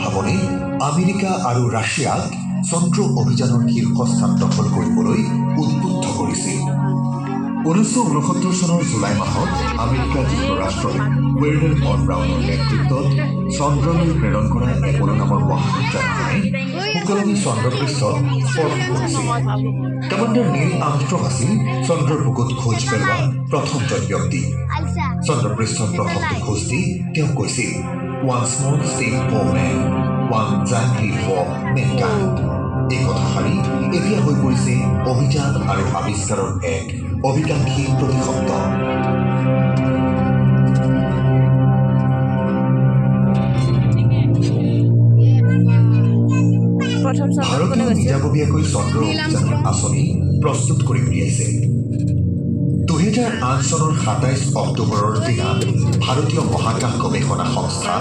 ভাৱনে America আৰু ৰাছিয়াক চন্দ্ৰ অভিযানৰ শীৰ্ষস্থান দখল কৰিবলৈ উদ্বুদ্ধ কৰিছিল। 1969 চনৰ জুলাই মাহত আমেৰিকা যুক্তৰাষ্ট্ৰই ৱেৰ্ডাৰ ভন ব্ৰাউনৰ নেতৃত্বত চন্দ্ৰলৈ প্ৰেৰণ কৰা এপল' নামৰ মহাকাশযানখনে সুকলমে চন্দ্ৰপৃষ্ঠত স্পৰ্শ কৰিছিল। কমাণ্ডাৰ নীল আৰ্মষ্ট্ৰং আছিল চন্দ্ৰৰ বুকুত খোজ পেলোৱা প্ৰথমজন ব্যক্তি। চন্দ্ৰপৃষ্ঠত প্ৰথমটো খোজ দি তেওঁ কৈছিল, "One small step for man, one giant leap for mankind." এই কথাষাৰি এতিয়া হৈ পৰিছে অভিযান আৰু আৱিষ্কাৰৰ এক অভিকাংক্ষী প্ৰতিশব্দ। ভাৰতীয় নিজাববীয়াকৈ চন্দ্ৰ অভিযানৰ আঁচনি প্ৰস্তুত কৰি উলিয়াইছে। 2008 চনৰ 27 অক্টোবৰৰ দিনা ভাৰতীয় মহাকাশ গৱেষণা সংস্থা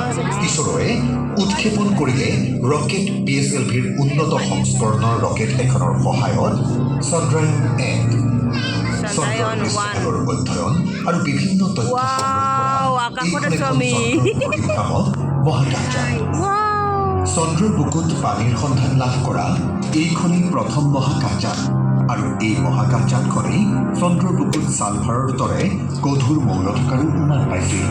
ইছৰোৱে উৎক্ষেপণ কৰিলে ৰকেট PSLVৰ উন্নত সংস্কৰণৰ ৰকেট এখনৰ সহায়ত চন্দ্ৰায়ন-1 চন্দ্ৰৰ পৃষ্ঠভাগৰ অধ্যয়ন আৰু বিভিন্ন তথ্য মহাকাশযান। চন্দ্ৰৰ বুকুত পানীৰ সন্ধান লাভ কৰা এইখনেই প্ৰথম মহাকাশযান আৰু এই মহাকাশযানখনেই চন্দ্ৰৰ বুকুত ছালফাৰৰ দৰে গধুৰ মৌল থকাৰো উমান পাইছিল।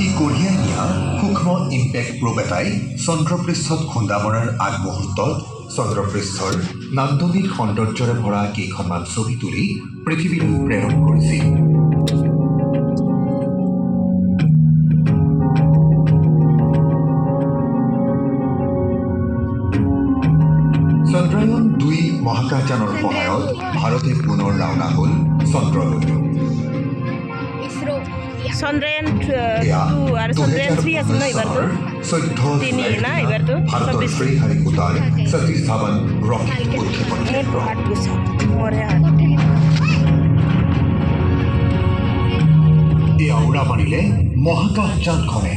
ই কঢ়িয়াই নিয়া সূক্ষ্ম ইম্পেক্ট প্ৰব এটাই চন্দ্ৰপৃষ্ঠত খুন্দা মৰাৰ আগমুহূৰ্তত চন্দ্ৰপৃষ্ঠৰ নান্দনিক সৌন্দৰ্যৰে ভৰা কেইখনমান ছবি তুলি পৃথিৱীলৈ প্ৰেৰণ কৰিছিল। চন্দ্ৰায়ন-2 মহাকাশযানৰ সহায়ত ভাৰতে পুনৰ ৰাওনা হ'ল চন্দ্ৰলৈ। চন্দ্ৰায়ন 2 আৰু চন্দ্ৰায়ন 3 আছিল ন এইবাৰটো? 3 না এইবাৰটো? ভাৰতৰ শ্ৰীহাৰিকোটাৰ সতীশ ধাৱন ৰকেট উৎক্ষেপণ কেন্দ্ৰ। এই আউৰা মাৰিলে মহাকাশযানখনে।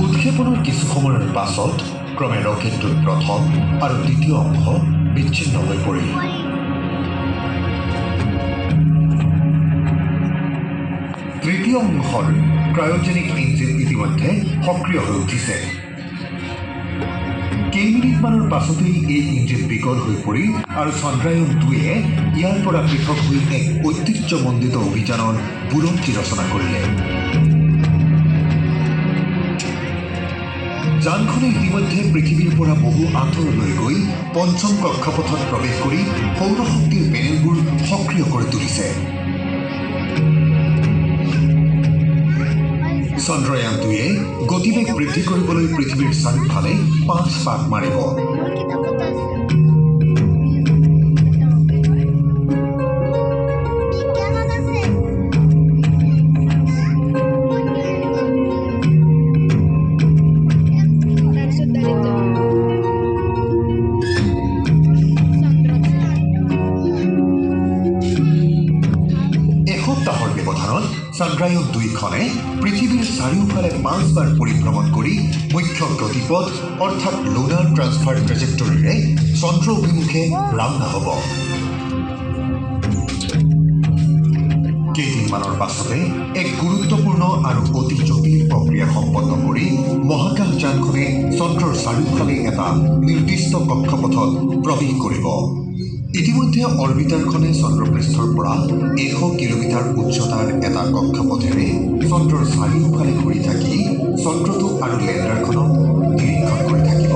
উৎক্ষেপণৰ কিছু সময়ৰ পাছত ক্ৰমে ৰকেটটোৰ প্ৰথম আৰু দ্বিতীয় অংশ বিচ্ছিন্ন হৈ পৰিল। তৃতীয় অংশৰ ক্ৰায়জেনিক ইঞ্জিন ইতিমধ্যে সক্ৰিয় হৈ উঠিছে। কেইমিনিটমানৰ পাছতেই এই ইঞ্জিন বিকল হৈ পৰিল আৰু চন্দ্ৰায়ন-2য়ে ইয়াৰ পৰা পৃথক হৈ এক ঐতিহ্যমণ্ডিত অভিযানৰ বুৰঞ্জী ৰচনা কৰিলে। যানখনে ইতিমধ্যে পৃথিৱীৰ পৰা বহু আঁতৰলৈ গৈ পঞ্চম কক্ষপথত প্ৰৱেশ কৰি সৌৰশক্তিৰ পেনেলবোৰ সক্ৰিয় কৰি তুলিছে। চন্দ্ৰায়ন-2য়ে গতিবেগ বৃদ্ধি কৰিবলৈ পৃথিৱীৰ চাৰিওফালে 5 পাক মাৰিব। এসপ্তাহৰ ব্যৱধানত চন্দ্ৰায়ন-2খনে পৃথিৱীৰ চাৰিওফালে 5 বাৰ পৰিভ্ৰমণ কৰি মুখ্য গতিপথ অৰ্থাৎ লুনাৰ ট্ৰান্সফাৰ ট্ৰেজেক্টৰীৰে চন্দ্ৰ অভিমুখে ৰাওনা হ'ব। কেইদিনমানৰ পাছতে এক গুৰুত্বপূৰ্ণ আৰু অতি জটিল প্ৰক্ৰিয়া সম্পন্ন কৰি মহাকাশযানখনে চন্দ্ৰৰ চাৰিওফালে এটা নিৰ্দিষ্ট কক্ষপথত প্ৰৱেশ কৰিব। ইতিমধ্যে অৰ্বিটাৰখনে চন্দ্ৰপৃষ্ঠৰ পৰা 100 কিলোমিটাৰ উচ্চতাৰ এটা কক্ষপথেৰে চন্দ্ৰৰ চাৰিওফালে ঘূৰি থাকি চন্দ্ৰটো আৰু লেণ্ডাৰখনক নিৰীক্ষণ কৰি থাকিব।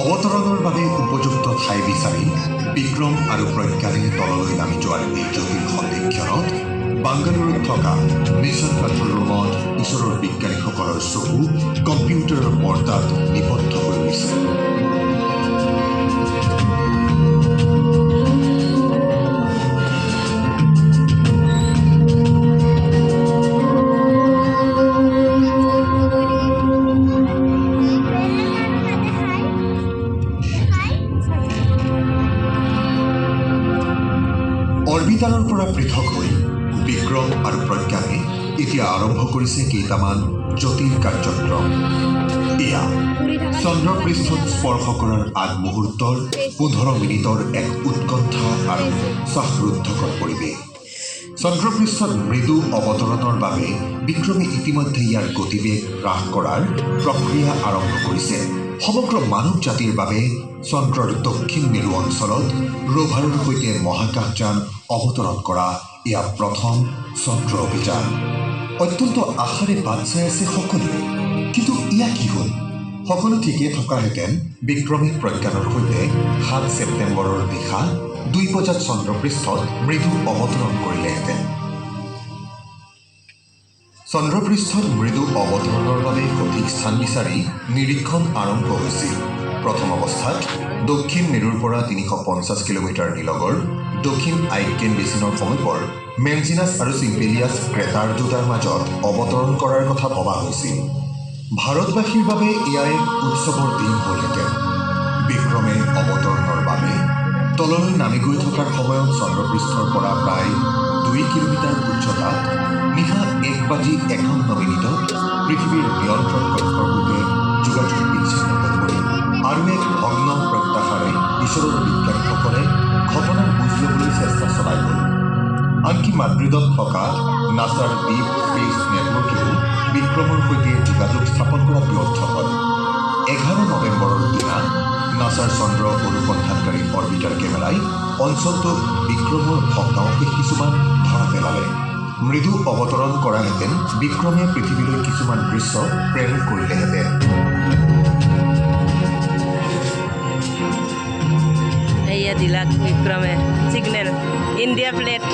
অৱতৰণৰ বাবে উপযুক্ত ঠাই বিচাৰি বিক্ৰম আৰু প্ৰজ্ঞানে তললৈ নামি যোৱাৰ এই জটিল সন্ধিক্ষণত বাংগালুৰুত থকা মিছন কণ্ট্ৰল ৰুমত ইছৰোৰ বিজ্ঞানীসকলৰ চকু কম্পিউটাৰৰ পৰ্দাত নিবদ্ধ হৈ ৰৈছে। অৰ্বিটাৰৰ পৰা পৃথক হৈ বিক্ৰম আৰু প্ৰজ্ঞানে এতিয়া আৰম্ভ কৰিছে কেইটামান জটিল কাৰ্যক্ৰম। চন্দ্ৰপৃষ্ঠত স্পৰ্শ কৰাৰ আগমুহূৰ্তৰ 15 মিনিটৰ এক উৎকণ্ঠা আৰু শ্বাসৰুদ্ধকৰ পৰিৱেশ। চন্দ্ৰপৃষ্ঠত মৃদু অৱতৰণৰ বাবে বিক্ৰমে ইতিমধ্যে ইয়াৰ গতিবেগ হ্ৰাস কৰাৰ প্ৰক্ৰিয়া আৰম্ভ কৰিছে। সমগ্ৰ মানৱ জাতিৰ বাবে চন্দ্ৰৰ দক্ষিণ মেৰু অঞ্চলত ৰোভাৰৰ সৈতে মহাকাশযান অৱতৰণ কৰা এয়া প্ৰথম চন্দ্ৰ অভিযান। অত্যন্ত আশাৰে বাট চাই আছে সকলোৱে, কিন্তু ইয়া কি হ'ল? সকলো ঠিকেই থকাহেঁতেন বিক্ৰমে প্ৰজ্ঞানৰ সৈতে 7 ছেপ্টেম্বৰৰ নিশা 2 বজাত চন্দ্ৰপৃষ্ঠত মৃদু অৱতৰণ কৰিলেহেঁতেন। চন্দ্ৰপৃষ্ঠত মৃদু অৱতৰণৰ বাবে সঠিক স্থান বিচাৰি নিৰীক্ষণ আৰম্ভ হৈছিল। প্ৰথম অৱস্থাত দক্ষিণ মেৰুৰ পৰা 350 কিলোমিটাৰ নিলগৰ দক্ষিণ আইকেন বেচিনৰ সমীপৰ মেনজিনাছ আৰু চিম্পেলিয়াছ ক্ৰেটাৰ দুটাৰ মাজত অৱতৰণ কৰাৰ কথা ভবা হৈছিল। ভাৰতবাসীৰ বাবে এয়া এক উৎসৱৰ দিন হ'লহেঁতেন। বিক্ৰমে অৱতৰণৰ বাবে তললৈ নামি গৈ থকাৰ সময়ত চন্দ্ৰপৃষ্ঠৰ পৰা প্ৰায় 2 কিলোমিটাৰ উচ্চতাত নিশা 1:51 মিনিটত পৃথিৱীৰ নিয়ন্ত্ৰণ কক্ষৰ সৈতে যোগাযোগ বিচ্ছিন্ন হৈ পৰিল আৰু এক ভগ্ন প্ৰত্যাশাৰে ঈশ্বৰৰ বিজ্ঞানীসকলে ঘটনাৰ বুজ ল'বলৈ চেষ্টা চলাই গ'ল। আনকি মাদ্ৰিদত থকা নাছাৰ ডিপ স্পেচ নেটৱৰ্কেও বিক্ৰমৰ সৈতে যোগাযোগ স্থাপন কৰাত ব্যৰ্থ হয়। 11 নৱেম্বৰৰ দিনা নাছাৰ চন্দ্ৰ অনুসন্ধানকাৰী অৰ্বিটাৰ কেমেৰাই অঞ্চলটোত বিক্ৰমৰ ভগ্নাৱশেষ কিছুমান ধৰা পেলালে। মৃদু অৱতৰণ কৰাহেঁতেন বিক্ৰমে পৃথিৱীলৈ কিছুমান দৃশ্য প্ৰেৰণ কৰিলেহেঁতেন। এয়া দিলাক বিক্ৰমে সিগনেল ইণ্ডিয়া প্লেট।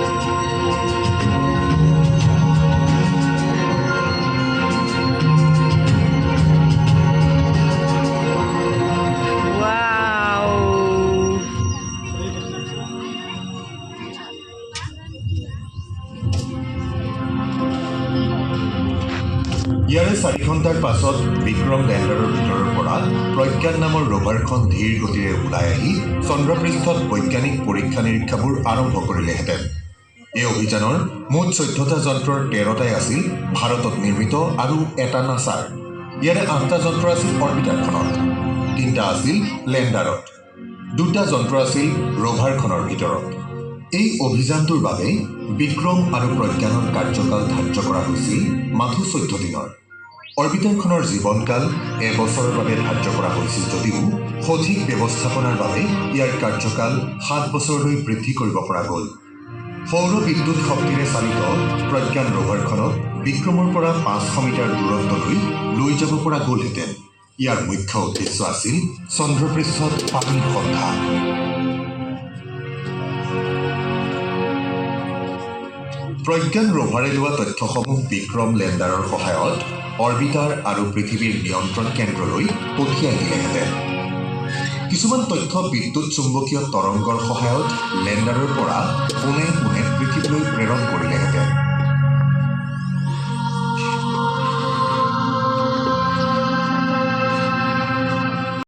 ইয়াৰে 4 ঘণ্টাৰ পাছত বিক্ৰম লেণ্ডাৰৰ ভিতৰৰ পৰা প্ৰজ্ঞান নামৰ ৰোভাৰখন ধীৰ গতিৰে ওলাই আহি চন্দ্ৰপৃষ্ঠত বৈজ্ঞানিক পৰীক্ষা নিৰীক্ষাবোৰ আৰম্ভ কৰিলেহেঁতেন। এই অভিযানৰ মুঠ 14টা যন্ত্ৰৰ 13টাই আছিল ভাৰতত নিৰ্মিত আৰু এটা নাছাৰ। ইয়াৰে 8টা যন্ত্ৰ আছিল অৰ্বিটাৰখনত, 3টা আছিল লেণ্ডাৰত, 2টা যন্ত্ৰ আছিল ৰোভাৰখনৰ ভিতৰত। এই অভিযানটোৰ বাবে বিক্ৰম আৰু প্ৰজ্ঞানৰ কাৰ্যকাল ধাৰ্য কৰা হৈছিল মাথো 14 দিনৰ। অৰ্বিটাৰখনৰ জীৱনকাল 1 বছৰৰ বাবে ধাৰ্য কৰা হৈছিল যদিও সঠিক ব্যৱস্থাপনাৰ বাবে ইয়াৰ কাৰ্যকাল 7 বছৰলৈ বৃদ্ধি কৰিব পৰা গ'ল। সৌৰ বিদ্যুৎ শক্তিৰে চালিত প্ৰজ্ঞান ৰোভাৰখনক বিক্ৰমৰ পৰা 500 মিটাৰ দূৰত্বলৈ লৈ যাব পৰা গ'লহেঁতেন। ইয়াৰ মুখ্য উদ্দেশ্য আছিল চন্দ্ৰপৃষ্ঠত পানীৰ সন্ধান। প্ৰজ্ঞান ৰোভাৰে লোৱা তথ্যসমূহ বিক্ৰম লেণ্ডাৰৰ সহায়ত অৰ্বিটাৰ আৰু পৃথিৱীৰ নিয়ন্ত্ৰণ কেন্দ্ৰলৈ পঠিয়াই দিলেহেঁতেন। কিছুমান তথ্য বিদ্যুৎ চুম্বকীয় তৰংগৰ সহায়ত লেণ্ডাৰৰ পৰা পোনে পোনে পৃথিৱীলৈ প্ৰেৰণ কৰিলে।